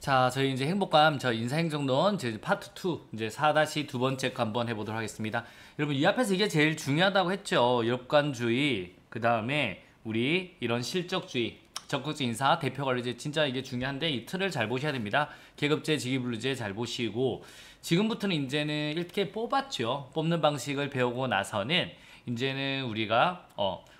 자, 저희 이제 행복감, 저 인사행정론 제 파트 2, 이제 4-두 번째 거 한번 해보도록 하겠습니다. 여러분, 이 앞에서 이게 제일 중요하다고 했죠. 역관주의, 그 다음에 우리 이런 실적주의, 적극적 인사, 대표관리제, 진짜 이게 중요한데 이 틀을 잘 보셔야 됩니다. 계급제, 직위분류제 잘 보시고, 지금부터는 이제는 이렇게 뽑았죠. 뽑는 방식을 배우고 나서는 이제는 우리가,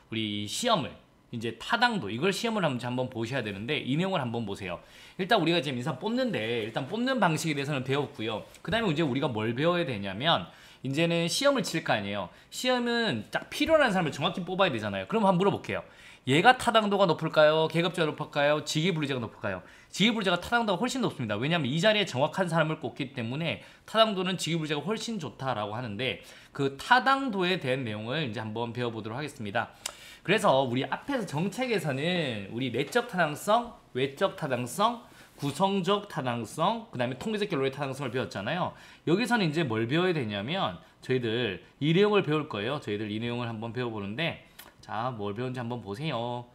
우리 시험을 이제 타당도 이걸 시험을 한번 보셔야 되는데 이 내용을 한번 보세요. 일단 우리가 지금 인사 뽑는데 일단 뽑는 방식에 대해서는 배웠고요. 그 다음에 이제 우리가 뭘 배워야 되냐면 이제는 시험을 칠 거 아니에요. 시험은 딱 필요한 사람을 정확히 뽑아야 되잖아요. 그럼 한번 물어볼게요. 얘가 타당도가 높을까요? 계급제가 높을까요? 직위분류제가 높을까요? 직위분류제가 타당도가 훨씬 높습니다. 왜냐하면 이 자리에 정확한 사람을 꼽기 때문에 타당도는 직위분류제가 훨씬 좋다라고 하는데 그 타당도에 대한 내용을 이제 한번 배워보도록 하겠습니다. 그래서 우리 앞에서 정책에서는 우리 내적 타당성, 외적 타당성, 구성적 타당성, 그 다음에 통계적 결론의 타당성을 배웠잖아요. 여기서는 이제 뭘 배워야 되냐면 저희들 이 내용을 배울 거예요. 저희들 이 내용을 한번 배워보는데 자, 뭘 배운지 한번 보세요.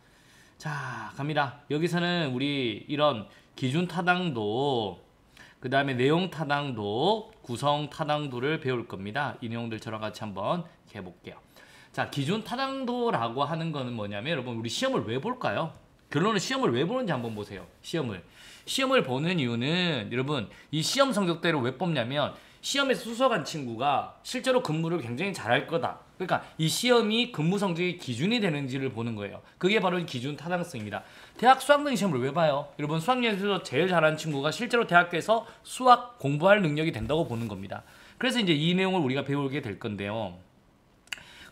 자, 갑니다. 여기서는 우리 이런 기준 타당도, 그 다음에 내용 타당도, 구성 타당도를 배울 겁니다. 이 내용들 저랑 같이 한번 해볼게요. 자, 기준 타당도라고 하는 거는 뭐냐면 여러분 우리 시험을 왜 볼까요? 결론은 시험을 왜 보는지 한번 보세요. 시험을 보는 이유는 여러분 이 시험 성적대로 왜 뽑냐면 시험에서 수석한 친구가 실제로 근무를 굉장히 잘할 거다. 그러니까 이 시험이 근무 성적의 기준이 되는지를 보는 거예요. 그게 바로 기준 타당성입니다. 대학 수학 능력 시험을 왜 봐요? 여러분 수학여행에서 제일 잘하는 친구가 실제로 대학교에서 수학 공부할 능력이 된다고 보는 겁니다. 그래서 이제 이 내용을 우리가 배우게 될 건데요.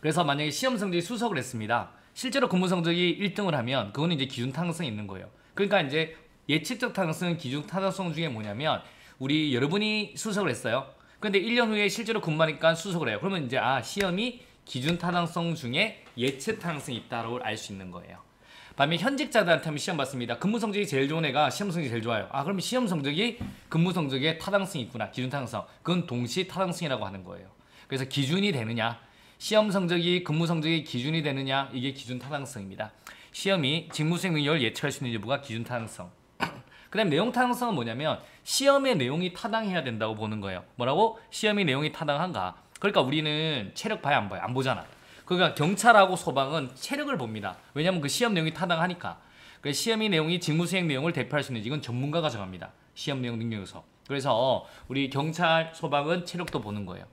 그래서 만약에 시험 성적이 수석을 했습니다. 실제로 근무 성적이 1등을 하면 그거는 이제 기준 타당성이 있는 거예요. 그러니까 이제 예측적 타당성, 기준 타당성 중에 뭐냐면 우리 여러분이 수석을 했어요. 근데 1년 후에 실제로 근무하니까 수석을 해요. 그러면 이제 시험이 기준 타당성 중에 예측 타당성이 있다고 알 수 있는 거예요. 반면 현직자들한테 하면 시험 봤습니다. 근무 성적이 제일 좋은 애가 시험 성적이 제일 좋아요. 그러면 시험 성적이 근무 성적에 타당성이 있구나. 기준 타당성. 그건 동시 타당성이라고 하는 거예요. 그래서 기준이 되느냐, 시험 성적이 근무 성적이 기준이 되느냐, 이게 기준 타당성입니다. 시험이 직무 수행 능력을 예측할 수 있는 여부가 기준 타당성. 그 다음 내용 타당성은 뭐냐면 시험의 내용이 타당해야 된다고 보는 거예요. 뭐라고? 시험의 내용이 타당한가? 그러니까 우리는 체력 봐야 안 봐요? 안 보잖아. 그러니까 경찰하고 소방은 체력을 봅니다. 왜냐면 그 시험 내용이 타당하니까. 그러니까 시험의 내용이 직무 수행 내용을 대표할 수 있는지 이건 전문가가 정합니다. 시험 내용 능력 요소. 그래서 우리 경찰, 소방은 체력도 보는 거예요.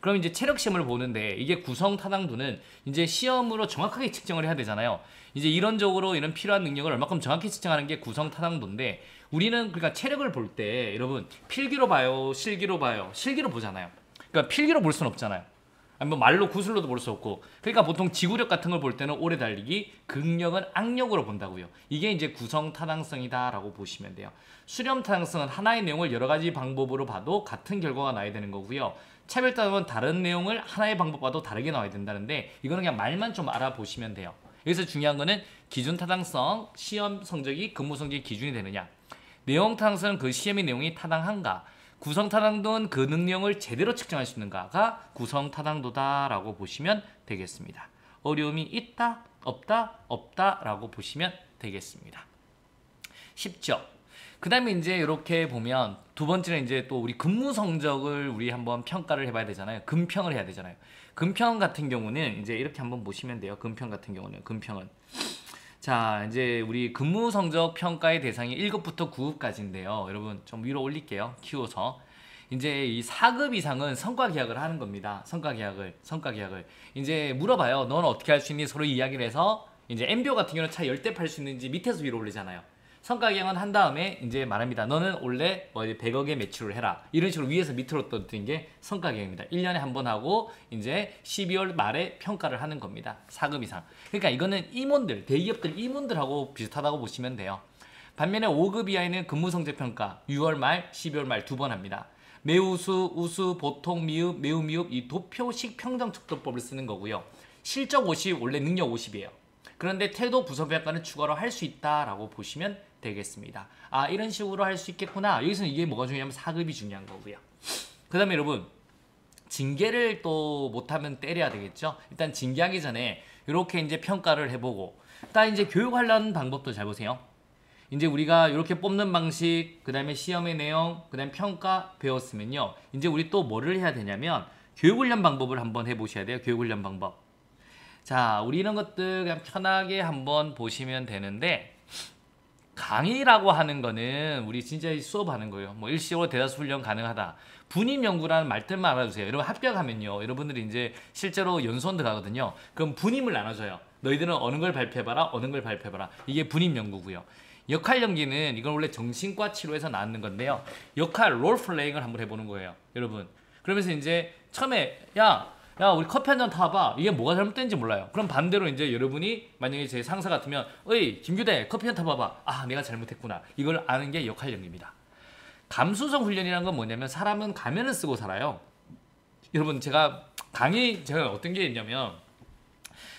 그럼 이제 체력 시험을 보는데 이게 구성 타당도는 이제 시험으로 정확하게 측정을 해야 되잖아요. 이제 이론적으로 이런 필요한 능력을 얼마큼 정확히 측정하는 게 구성 타당도인데 우리는 그러니까 체력을 볼 때 여러분 필기로 봐요, 실기로 봐요. 실기로 보잖아요. 그러니까 필기로 볼 수는 없잖아요. 아니 뭐 말로 구슬로도 볼 수 없고. 그러니까 보통 지구력 같은 걸 볼 때는 오래 달리기, 극력은 악력으로 본다고요. 이게 이제 구성 타당성이다라고 보시면 돼요. 수렴 타당성은 하나의 내용을 여러 가지 방법으로 봐도 같은 결과가 나야 되는 거고요. 차별 타당은 다른 내용을 하나의 방법 봐도 다르게 나와야 된다는데 이거는 그냥 말만 좀 알아보시면 돼요. 여기서 중요한 거는 기준 타당성, 시험 성적이 근무 성적이 기준이 되느냐. 내용 타당성은 그 시험의 내용이 타당한가. 구성 타당도는 그 능력을 제대로 측정할 수 있는가가 구성 타당도다라고 보시면 되겠습니다. 어려움이 있다, 없다, 없다라고 보시면 되겠습니다. 쉽죠? 그 다음에 이제 이렇게 보면 두 번째는 이제 또 우리 근무 성적을 우리 한번 평가를 해봐야 되잖아요. 근평을 해야 되잖아요. 근평 같은 경우는 이제 이렇게 한번 보시면 돼요. 근평 같은 경우는 자, 이제 우리 근무 성적 평가의 대상이 1급부터 9급까지인데요. 여러분 좀 위로 올릴게요. 키워서. 이제 이 4급 이상은 성과 계약을 하는 겁니다. 성과 계약을. 이제 물어봐요. 넌 어떻게 할 수 있니? 서로 이야기를 해서 이제 MBO 같은 경우는 차 10대 팔 수 있는지 밑에서 위로 올리잖아요. 성과 계약은 한 다음에 이제 말합니다. 너는 원래 100억의 매출을 해라. 이런 식으로 위에서 밑으로 떠드는 게 성과 계약입니다. 1년에 한 번 하고 이제 12월 말에 평가를 하는 겁니다. 4급 이상. 그러니까 이거는 임원들, 대기업들 임원들하고 비슷하다고 보시면 돼요. 반면에 5급 이하에는 근무 성적 평가 6월 말, 12월 말 두 번 합니다. 매우수, 우수, 보통, 미흡, 매우 미흡 이 도표식 평정 척도법을 쓰는 거고요. 실적 50, 원래 능력 50이에요. 그런데 태도 부서평가는 추가로 할 수 있다라고 보시면 되겠습니다. 이런 식으로 할 수 있겠구나. 여기서는 이게 뭐가 중요하면 4급이 중요한 거고요. 그 다음에 여러분 징계를 또 못하면 때려야 되겠죠. 일단 징계하기 전에 이렇게 이제 평가를 해보고 딱 이제 교육하려는 방법도 잘 보세요. 이제 우리가 이렇게 뽑는 방식, 그 다음에 시험의 내용, 그 다음에 평가 배웠으면요. 이제 우리 또 뭐를 해야 되냐면 교육훈련 방법을 한번 해보셔야 돼요. 교육훈련 방법. 자, 우리 이런 것들 그냥 편하게 한번 보시면 되는데, 강의라고 하는 거는 우리 진짜 수업하는 거예요. 뭐 일시적으로 대다수 훈련 가능하다. 분임 연구라는 말들만 알아주세요. 여러분 합격하면요, 여러분들이 이제 실제로 연수원도 가거든요. 그럼 분임을 나눠줘요. 너희들은 어느 걸 발표해봐라, 어느 걸 발표해봐라. 이게 분임 연구고요. 역할 연기는 이건 원래 정신과 치료에서 나왔는 건데요. 역할 롤플레잉을 한번 해보는 거예요, 여러분. 그러면서 이제 처음에 야 우리 커피 한 잔 타봐. 이게 뭐가 잘못된지 몰라요. 그럼 반대로 이제 여러분이 만약에 제 상사 같으면 어이 김규대 커피 한 잔 타봐봐. 아 내가 잘못했구나. 이걸 아는 게 역할 연기입니다. 감수성 훈련이라는 건 뭐냐면 사람은 가면을 쓰고 살아요. 여러분 제가 어떤 게 있냐면,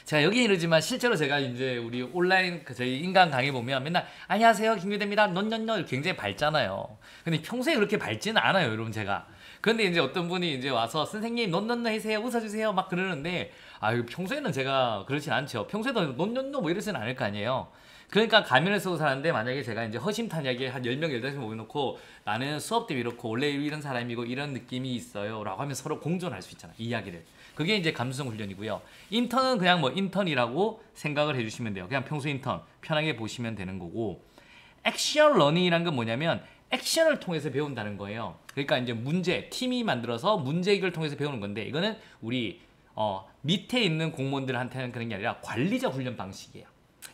제가 여기 이러지만 실제로 제가 이제 우리 온라인 저희 인간 강의 보면 맨날 안녕하세요 김규대입니다 넌넌넌 굉장히 밝잖아요. 근데 평소에 그렇게 밝지는 않아요, 여러분 제가. 근데 이제 어떤 분이 이제 와서 선생님 넌넌넌 해주세요, 웃어주세요 막 그러는데, 평소에는 제가 그렇진 않죠. 평소에도 넌넌넌 뭐 이러지는 않을 거 아니에요. 그러니까 가면을 쓰고 사는데, 만약에 제가 이제 허심탄회하게 한 10명, 15명 모여놓고 나는 수업 때 이렇고 원래 이런 사람이고 이런 느낌이 있어요 라고 하면 서로 공존할 수 있잖아요, 이야기를. 그게 이제 감수성 훈련이고요. 인턴은 그냥 뭐 인턴이라고 생각을 해주시면 돼요. 그냥 평소 인턴 편하게 보시면 되는 거고, 액션 러닝이란 건 뭐냐면 액션을 통해서 배운다는 거예요. 그러니까 이제 팀이 만들어서 문제 해결을 통해서 배우는 건데, 이거는 우리 밑에 있는 공무원들한테는 그런 게 아니라 관리자 훈련 방식이에요.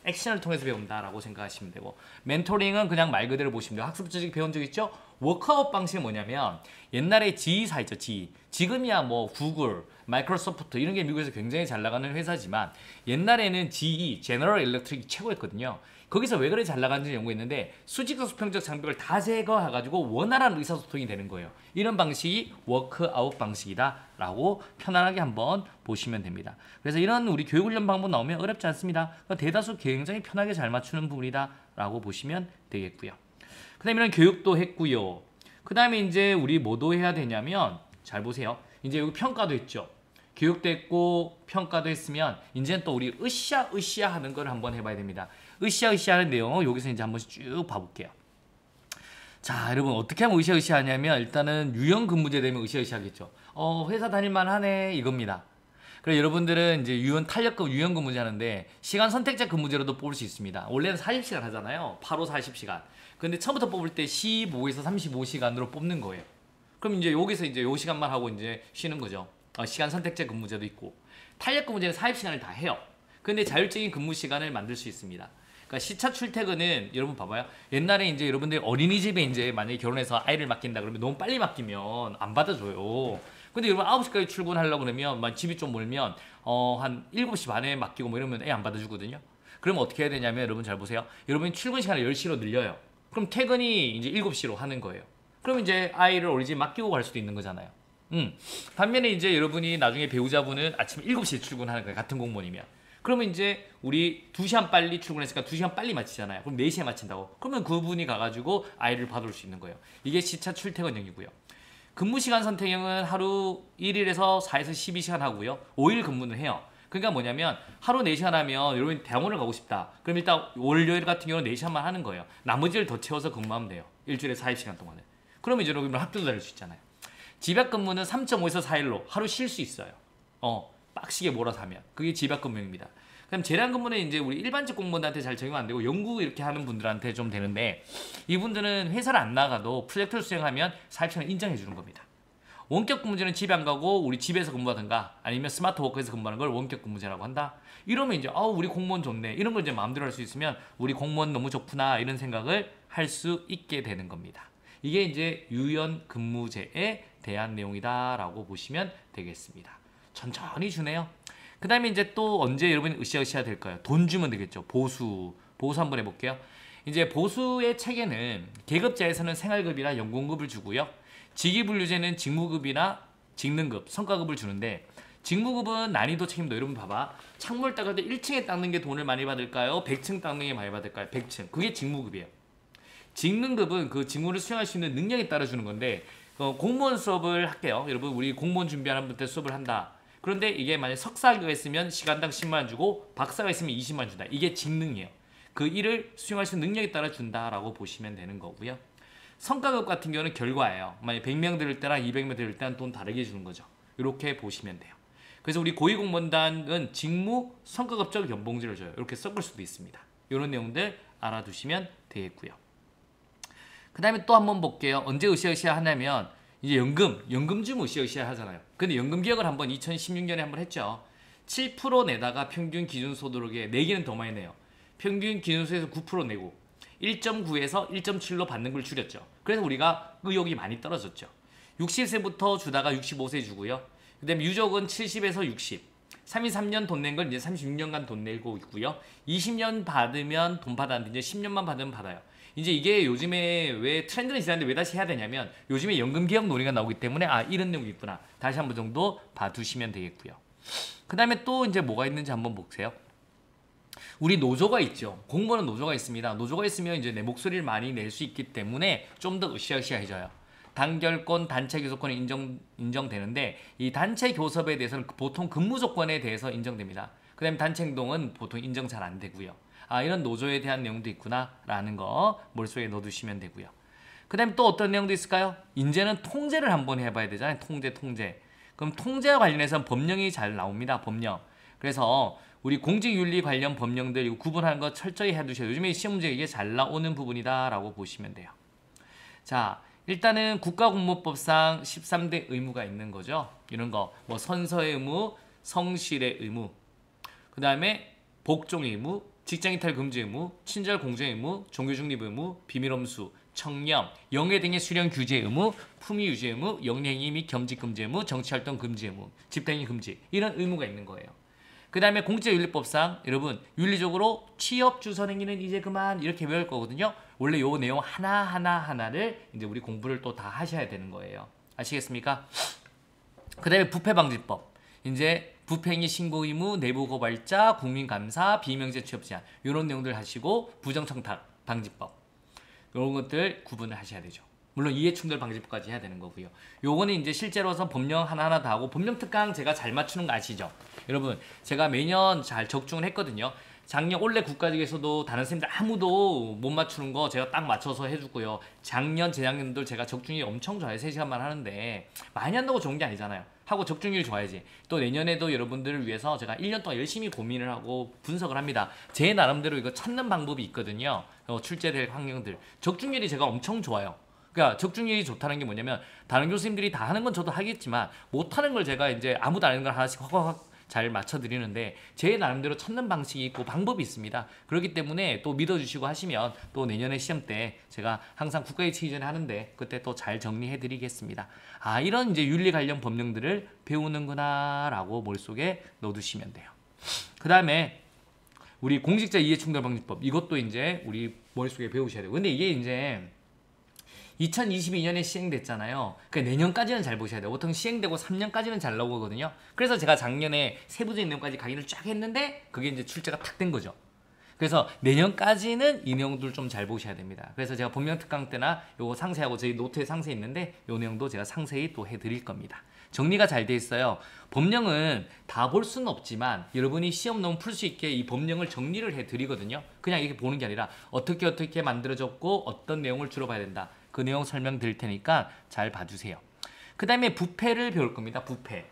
액션을 통해서 배운다라고 생각하시면 되고, 멘토링은 그냥 말 그대로 보시면 돼요. 학습조직 배운 적 있죠? 워크아웃 방식은 뭐냐면, 옛날에 GE사 있죠, GE. 지금이야 뭐 구글, 마이크로소프트 이런 게 미국에서 굉장히 잘 나가는 회사지만, 옛날에는 GE, 제너럴 일렉트릭이 최고였거든요. 거기서 왜 그래 잘 나가는지 연구했는데, 수직적 수평적 장벽을 다 제거해가지고 원활한 의사소통이 되는 거예요. 이런 방식이 워크아웃 방식이다 라고 편안하게 한번 보시면 됩니다. 그래서 이런 우리 교육훈련 방법 나오면 어렵지 않습니다. 대다수 굉장히 편하게 잘 맞추는 부분이다 라고 보시면 되겠고요. 그 다음에 이런 교육도 했고요. 그 다음에 이제 우리 뭐도 해야 되냐면, 잘 보세요. 이제 여기 평가도 했죠. 교육도 했고 평가도 했으면 이제는 또 우리 으쌰으쌰 하는 걸 한번 해봐야 됩니다. 으쌰으쌰 하는 내용을 여기서 이제 한번 쭉 봐볼게요. 자, 여러분 어떻게 하면 으쌰으쌰 하냐면, 일단은 유연근무제 되면 으쌰으쌰 하겠죠. 회사 다닐만 하네 이겁니다. 그래서 여러분들은 이제 유연근무제 하는데, 시간 선택제 근무제로도 뽑을 수 있습니다. 원래는 40시간 하잖아요. 8호 40시간. 근데 처음부터 뽑을 때 15에서 35시간으로 뽑는 거예요. 그럼 이제 여기서 이제 요 시간만 하고 이제 쉬는 거죠. 시간 선택제 근무제도 있고, 탄력 근무제는 40시간을 다 해요. 근데 자율적인 근무 시간을 만들 수 있습니다. 그러니까 시차 출퇴근은 여러분 봐봐요. 옛날에 이제 여러분들 어린이집에 이제 만약에 결혼해서 아이를 맡긴다 그러면 너무 빨리 맡기면 안 받아줘요. 근데 여러분 9시까지 출근하려고 그러면 집이 좀 멀면 한 7시 반에 맡기고 뭐 이러면 애 안 받아주거든요. 그럼 어떻게 해야 되냐면, 여러분 잘 보세요. 여러분이 출근 시간을 10시로 늘려요. 그럼 퇴근이 이제 7시로 하는 거예요. 그럼 이제 아이를 어린이집 맡기고 갈 수도 있는 거잖아요. 반면에 이제 여러분이 나중에 배우자분은 아침 7시에 출근하는 거예요, 같은 공무원이면. 그러면 이제 우리 2시간 빨리 출근했으니까 2시간 빨리 마치잖아요. 그럼 4시에 마친다고. 그러면 그분이 가가지고 아이를 받아올 수 있는 거예요. 이게 시차 출퇴근형이고요. 근무시간 선택형은 하루 1일에서 4에서 12시간 하고요. 5일 근무는 해요. 그러니까 뭐냐면, 하루 4시간 하면 여러분이 대학원을 가고 싶다. 그럼 일단 월요일 같은 경우는 4시간만 하는 거예요. 나머지를 더 채워서 근무하면 돼요. 일주일에 40시간 동안은. 그러면 이제 여러분 학교도 다닐 수 있잖아요. 집약 근무는 3.5에서 4일로 하루 쉴 수 있어요. 빡시게 몰아서 하면. 그게 집약 근무입니다. 그럼 재량 근무는 이제 우리 일반직 공무원들한테 잘 적용 안 되고 연구 이렇게 하는 분들한테 좀 되는데, 이분들은 회사를 안 나가도 프로젝트를 수행하면 40시간 인정해 주는 겁니다. 원격 근무제는 집에 안 가고 우리 집에서 근무하든가 아니면 스마트 워크에서 근무하는 걸 원격 근무제라고 한다. 이러면 이제 우리 공무원 좋네, 이런 걸 이제 마음대로 할 수 있으면 우리 공무원 너무 좋구나 이런 생각을 할 수 있게 되는 겁니다. 이게 이제 유연 근무제에 대한 내용이다라고 보시면 되겠습니다. 천천히 주네요. 그 다음에 이제 또 언제 여러분이 으쌰으쌰 될까요? 돈 주면 되겠죠. 보수 한번 해볼게요. 이제 보수의 체계는 계급자에서는 생활급이나 연공급을 주고요. 직위분류제는 직무급이나 직능급, 성과급을 주는데, 직무급은 난이도 책임도. 여러분 봐봐. 창문을 닦을 때 1층에 닦는 게 돈을 많이 받을까요? 100층 닦는 게 많이 받을까요? 100층. 그게 직무급이에요. 직능급은 그 직무를 수행할 수 있는 능력에 따라 주는 건데, 공무원 수업을 할게요. 여러분 우리 공무원 준비하는 분들 수업을 한다. 그런데 이게 만약 석사가 있으면 시간당 10만 원 주고 박사가 있으면 20만 원 준다. 이게 직능이에요. 그 일을 수행할 수 있는 능력에 따라 준다라고 보시면 되는 거고요. 성과급 같은 경우는 결과예요. 만약 100명 들을 때랑 200명 들을 때는 돈 다르게 주는 거죠. 이렇게 보시면 돼요. 그래서 우리 고위공무원단은 직무 성과급적 연봉제를 줘요. 이렇게 섞을 수도 있습니다. 이런 내용들 알아두시면 되겠고요. 그 다음에 또 한번 볼게요. 언제 으쌰으쌰 하냐면 이제 연금주무 으쌰으쌰 하잖아요. 근데 연금 개혁을 한번 2016년에 한번 했죠. 7% 내다가 평균 기준소득에 4개는 더 많이 내요. 평균 기준소득에서 9% 내고 1.9에서 1.7로 받는 걸 줄였죠. 그래서 우리가 의욕이 많이 떨어졌죠. 60세부터 주다가 65세 주고요. 그 다음에 유족은 70에서 60, 33년 돈 낸 걸 이제 36년간 돈 내고 있고요. 20년 받으면 돈 받았는데 이제 10년만 받으면 받아요. 이제 이게 요즘에 왜 트렌드는 지났는데 왜 다시 해야 되냐면 요즘에 연금 개혁 논의가 나오기 때문에 아 이런 내용이 있구나. 다시 한 번 정도 봐두시면 되겠고요. 그 다음에 또 이제 뭐가 있는지 한번 보세요. 우리 노조가 있죠. 공무원은 노조가 있습니다. 노조가 있으면 이제 내 목소리를 많이 낼 수 있기 때문에 좀 더 으쌰으쌰해져요. 단결권, 단체 교섭권이 인정되는데 이 단체 교섭에 대해서는 보통 근무 조건에 대해서 인정됩니다. 그 다음에 단체 행동은 보통 인정 잘 안 되고요. 아 이런 노조에 대한 내용도 있구나라는 거 머릿속에 넣어두시면 되고요. 그 다음에 또 어떤 내용도 있을까요? 이제는 통제를 한번 해봐야 되잖아요. 통제. 그럼 통제와 관련해서는 법령이 잘 나옵니다. 법령. 그래서 우리 공직윤리 관련 법령들 이거 구분하는 거 철저히 해두셔야 요즘에 시험 문제 이게 잘 나오는 부분이다라고 보시면 돼요. 자, 일단은 국가공무법상 13대 의무가 있는 거죠. 이런 거 뭐 선서의 의무, 성실의 의무, 그 다음에 복종의 의무, 직장이탈 금지 의무, 친절 공정 의무, 종교 중립 의무, 비밀엄수, 청렴, 영해 등의 수령 규제 의무, 품위 유지 의무, 영리행위 및 겸직 금지 의무, 정치활동 금지 의무, 집단행위 금지 이런 의무가 있는 거예요. 그 다음에 공직윤리법상 여러분 윤리적으로 취업주선행위는 이제 그만 이렇게 외울 거거든요. 원래 요 내용 하나를 이제 우리 공부를 또 다 하셔야 되는 거예요. 아시겠습니까? 그 다음에 부패방지법. 이제 부패행위 신고 의무, 내부 고발자, 국민감사, 비명제 취업 제한 이런 내용들 하시고 부정청탁 방지법 이런 것들 구분을 하셔야 되죠. 물론 이해충돌 방지법까지 해야 되는 거고요. 요거는 이제 실제로서 법령 하나하나 다 하고 법령 특강 제가 잘 맞추는 거 아시죠? 여러분 제가 매년 잘 적중을 했거든요. 작년 올해 국가직에서도 다른 선생님들 아무도 못 맞추는 거 제가 딱 맞춰서 해주고요. 작년 재작년도 제가 적중률이 엄청 좋아요. 3시간만 하는데 많이 한다고 좋은 게 아니잖아요. 하고 적중률이 좋아야지. 또 내년에도 여러분들을 위해서 제가 1년 동안 열심히 고민을 하고 분석을 합니다. 제 나름대로 이거 찾는 방법이 있거든요. 출제될 환경들. 적중률이 제가 엄청 좋아요. 그러니까 적중률이 좋다는 게 뭐냐면 다른 교수님들이 다 하는 건 저도 하겠지만 못하는 걸 제가 이제 아무도 안 하는 걸 하나씩 확 잘 맞춰드리는데 제 나름대로 찾는 방식이 있고 방법이 있습니다. 그렇기 때문에 또 믿어주시고 하시면 또 내년에 시험 때 제가 항상 국가에 치기 전에 하는데 그때 또 잘 정리해드리겠습니다. 아 이런 이제 윤리 관련 법령들을 배우는구나 라고 머릿속에 넣어두시면 돼요. 그 다음에 우리 공직자 이해충돌방지법 이것도 이제 우리 머릿속에 배우셔야 돼요. 근데 이게 이제 2022년에 시행됐잖아요. 그러니까 내년까지는 잘 보셔야 돼요. 보통 시행되고 3년까지는 잘 나오거든요. 그래서 제가 작년에 세부적인 내용까지 강의를 쫙 했는데 그게 이제 출제가 탁 된 거죠. 그래서 내년까지는 이 내용들 좀 잘 보셔야 됩니다. 그래서 제가 법령 특강 때나 요거 상세하고 저희 노트에 상세히 있는데 요 내용도 제가 상세히 또 해드릴 겁니다. 정리가 잘 돼 있어요. 법령은 다 볼 수는 없지만 여러분이 시험 너무 풀 수 있게 이 법령을 정리를 해드리거든요. 그냥 이렇게 보는 게 아니라 어떻게 만들어졌고 어떤 내용을 주로 봐야 된다. 그 내용 설명드릴 테니까 잘 봐주세요. 그 다음에 부패를 배울 겁니다. 부패.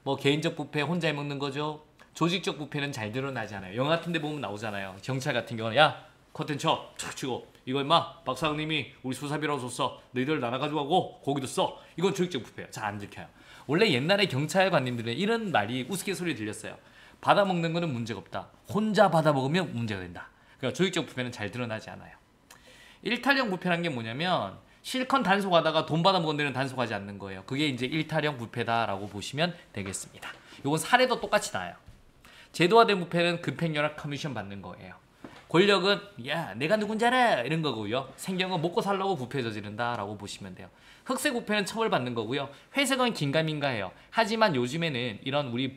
뭐 개인적 부패 혼자 해먹는 거죠. 조직적 부패는 잘 드러나지 않아요. 영화 같은 데 보면 나오잖아요. 경찰 같은 경우는 야 커튼 쳐 촥 치고 이거 임마 박사장님이 우리 수사비라고 줬어. 너희들 나눠가지고 하고 거기도 써. 이건 조직적 부패예요. 잘 안 들켜요. 원래 옛날에 경찰관님들은 이런 말이 우스갯소리 들렸어요. 받아먹는 거는 문제가 없다. 혼자 받아먹으면 문제가 된다. 그러니까 조직적 부패는 잘 드러나지 않아요. 일탈형 부패란 게 뭐냐면 실컷 단속하다가 돈 받아먹은 데는 단속하지 않는 거예요. 그게 이제 일탈형 부패다라고 보시면 되겠습니다. 이건 사례도 똑같이 나요. 제도화된 부패는 급행연락 커미션 받는 거예요. 권력은 야 내가 누군지 알아 이런 거고요. 생경은 먹고 살려고 부패 저지른다라고 보시면 돼요. 흑색 부패는 처벌받는 거고요. 회색은 긴가민가해요. 하지만 요즘에는 이런 우리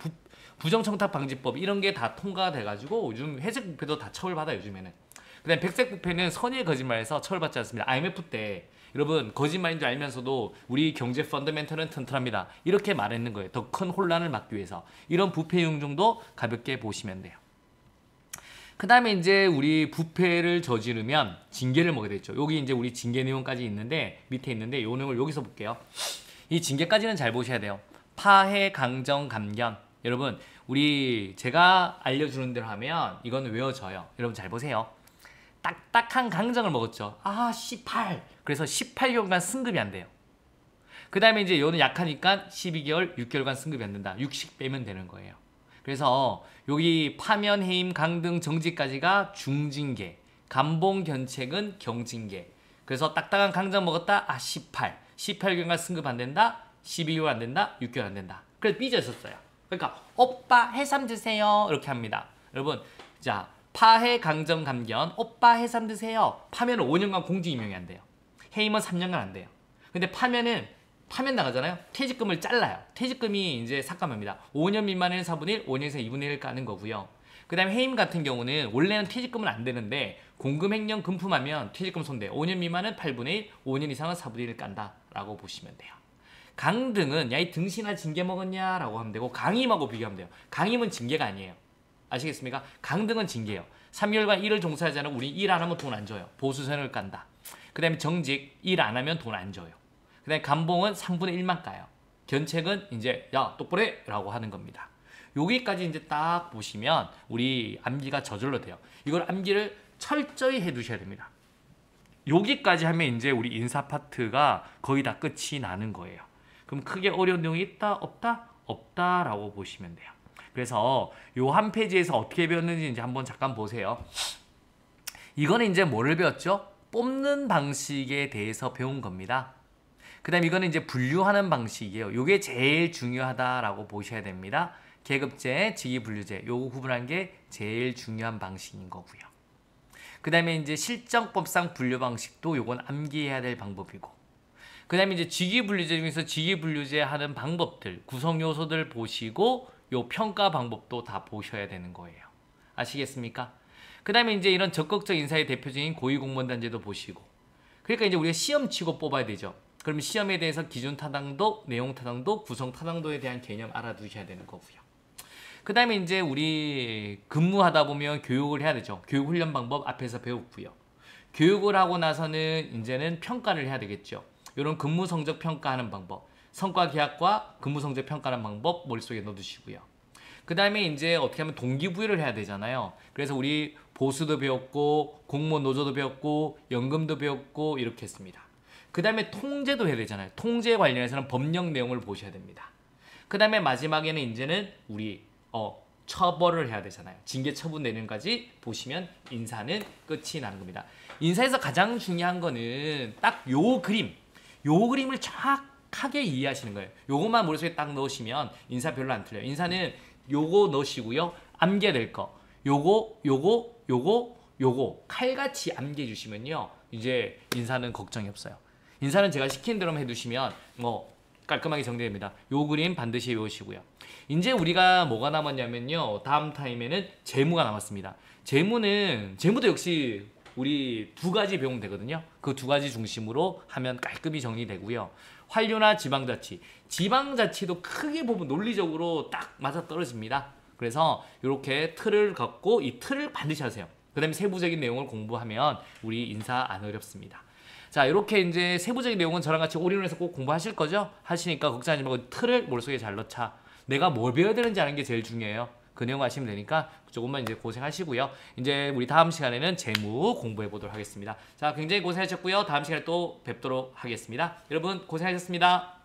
부정청탁 방지법 이런 게 다 통과가 돼가지고 요즘 회색 부패도 다 처벌받아요. 요즘에는. 그 다음에 백색 부패는 선의의 거짓말에서 처벌받지 않습니다. IMF 때 여러분 거짓말인 줄 알면서도 우리 경제 펀더멘털은 튼튼합니다. 이렇게 말했는 거예요. 더 큰 혼란을 막기 위해서. 이런 부패 유형 정도 가볍게 보시면 돼요. 그 다음에 이제 우리 부패를 저지르면 징계를 먹게 되죠. 여기 이제 우리 징계 내용까지 있는데 밑에 있는데 이 내용을 여기서 볼게요. 이 징계까지는 잘 보셔야 돼요. 파해, 강정, 감견. 여러분 우리 제가 알려주는 대로 하면 이거는 외워져요. 여러분 잘 보세요. 딱딱한 강정을 먹었죠. 아 18. 그래서 18개월간 승급이 안 돼요. 그 다음에 이제 요는 약하니까 12개월, 6개월간 승급이 안 된다. 60 빼면 되는 거예요. 그래서 여기 파면, 해임, 강등, 정지까지가 중징계, 감봉, 견책은 경징계. 그래서 딱딱한 강정 먹었다. 아 18. 18개월간 승급 안 된다. 12개월 안 된다. 6개월 안 된다. 그래서 삐졌었어요. 그러니까 오빠 해삼 드세요. 이렇게 합니다. 여러분 자 파해, 강정, 감견. 오빠 해삼 드세요. 파면은 5년간 공직 임용이 안 돼요. 해임은 3년간 안 돼요. 근데 파면 나가잖아요. 퇴직금을 잘라요. 퇴직금이 이제 삭감합니다. 5년 미만에는 4분의 1, 5년 이상 2분의 1 까는 거고요. 그 다음에 해임 같은 경우는 원래는 퇴직금은 안 되는데 공금횡령 금품하면 퇴직금 손대. 5년 미만은 8분의 1, 5년 이상은 4분의 1 깐다 라고 보시면 돼요. 강등은 야 이 등신아 징계 먹었냐 라고 하면 되고 강임하고 비교하면 돼요. 강임은 징계가 아니에요. 아시겠습니까? 강등은 징계예요. 3개월간 일을 종사하지 않으면 우리 일 안 하면 돈 안 줘요. 보수선을 깐다. 그 다음에 정직 일 안 하면 돈 안 줘요. 그 다음에 감봉은 3분의 1만 까요. 견책은 이제 야 똑바로 해 라고 하는 겁니다. 여기까지 이제 딱 보시면 우리 암기가 저절로 돼요. 이걸 암기를 철저히 해 두셔야 됩니다. 여기까지 하면 이제 우리 인사 파트가 거의 다 끝이 나는 거예요. 그럼 크게 어려운 내용이 있다? 없다? 없다라고 보시면 돼요. 그래서 요 한 페이지에서 어떻게 배웠는지 이제 한번 잠깐 보세요. 이거는 이제 뭐를 배웠죠? 뽑는 방식에 대해서 배운 겁니다. 그 다음 이거는 이제 분류하는 방식이에요. 요게 제일 중요하다라고 보셔야 됩니다. 계급제, 직위분류제 요거 구분한 게 제일 중요한 방식인 거고요. 그 다음에 이제 실정법상 분류 방식도 요건 암기해야 될 방법이고, 그 다음에 이제 직위분류제 중에서 직위분류제 하는 방법들, 구성 요소들 보시고 요 평가 방법도 다 보셔야 되는 거예요. 아시겠습니까? 그 다음에 이제 이런 적극적 인사의 대표적인 고위공무원단제도 보시고, 그러니까 이제 우리가 시험 치고 뽑아야 되죠. 그럼 시험에 대해서 기준 타당도, 내용 타당도, 구성 타당도에 대한 개념 알아두셔야 되는 거고요. 그 다음에 이제 우리 근무하다 보면 교육을 해야 되죠. 교육 훈련 방법 앞에서 배웠고요. 교육을 하고 나서는 이제는 평가를 해야 되겠죠. 이런 근무 성적 평가하는 방법, 성과 계약과 근무 성적 평가하는 방법 머릿속에 넣어두시고요. 그 다음에 이제 어떻게 하면 동기부여를 해야 되잖아요. 그래서 우리 보수도 배웠고 공무원 노조도 배웠고 연금도 배웠고 이렇게 했습니다. 그 다음에 통제도 해야 되잖아요. 통제 관련해서는 법령 내용을 보셔야 됩니다. 그 다음에 마지막에는 이제는 우리 처벌을 해야 되잖아요. 징계 처분 내용까지 보시면 인사는 끝이 나는 겁니다. 인사에서 가장 중요한 거는 딱 요 그림을 정확하게 이해하시는 거예요. 요것만 머릿속에 딱 넣으시면 인사 별로 안 틀려요. 인사는 요거 넣으시고요. 암기해야 될 거. 요거 칼같이 암기해 주시면요. 이제 인사는 걱정이 없어요. 인사는 제가 시킨 대로만 해두시면 깔끔하게 정리됩니다. 요 그림 반드시 외우시고요. 이제 우리가 뭐가 남았냐면요. 다음 타임에는 재무가 남았습니다. 재무도 역시 우리 두 가지 배우면 되거든요. 그 두 가지 중심으로 하면 깔끔히 정리되고요. 환류나 지방자치도 크게 보면 논리적으로 딱 맞아떨어집니다. 그래서 이렇게 틀을 갖고 이 틀을 반드시 하세요. 그 다음에 세부적인 내용을 공부하면 우리 인사 안 어렵습니다. 자, 이렇게 이제 세부적인 내용은 저랑 같이 올인원해서 꼭 공부하실 거죠? 하시니까 걱정하지 말고 틀을 머릿속에 잘 넣자. 내가 뭘 배워야 되는지 아는 게 제일 중요해요. 그 내용 아시면 되니까 조금만 이제 고생하시고요. 이제 우리 다음 시간에는 재무 공부해 보도록 하겠습니다. 자, 굉장히 고생하셨고요. 다음 시간에 또 뵙도록 하겠습니다. 여러분 고생하셨습니다.